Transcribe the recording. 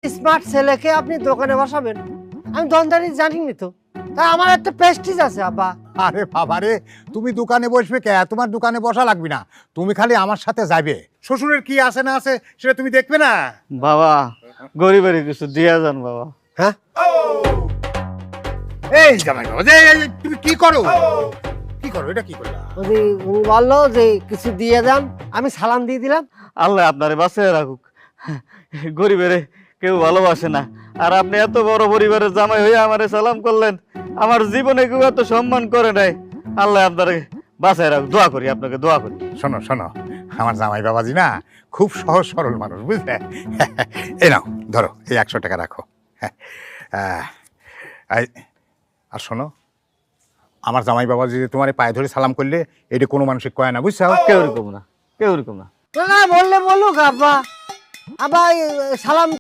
Smart ছেলেকে আপনি দোকানে বসাবেন? আমি দোকানদারি জানিনি তো। তা আমার একটা প্রেস্টিজ আছে আব্বা। আরে বাবা রে, তুমি দোকানে বসবে কে? তোমার দোকানে বসা লাগবে না, তুমি খালি আমার সাথে যাবে। শ্বশুরের কি আছে না আছে সেটা তুমি দেখবে না। বাবা গরিবের কিছু দিয়া যান বাবা। হ্যাঁ, এই জামাই বাবা, তুমি কি করো? কি করো এটা? কি করলা? উনি বললো যে কিছু দিয়ে যান, আমি সালাম দিয়ে দিলাম। আল্লাহ আপনারে বাঁচিয়ে রাখুক। গরিবের কেউ ভালোবাসে না, আর আপনি এত বড় পরিবারের জামাই হয়ে আমারে সালাম করলেন। আমার জীবনে কেউ এত সম্মান করে নাই। আল্লাহ আপনারে বাঁচায় রাখুক, দোয়া করি, আপনাকে দোয়া করি। শোনো শোনো, আমার জামাই বাবাজি না খুব সহজ সরল মানুষ, বুঝলে? এই নাও ধরো, এই 100 টাকা রাখো। আর শোনো, আমার জামাই বাবাজি যে তোমার পায়ে ধরে সালাম করলে এটা কোনো মানুষের কয় না, বুঝছো? কেউ এরকম না, কেউ এরকম না। না বললে বলুক আব্বা। আব্বা সালাম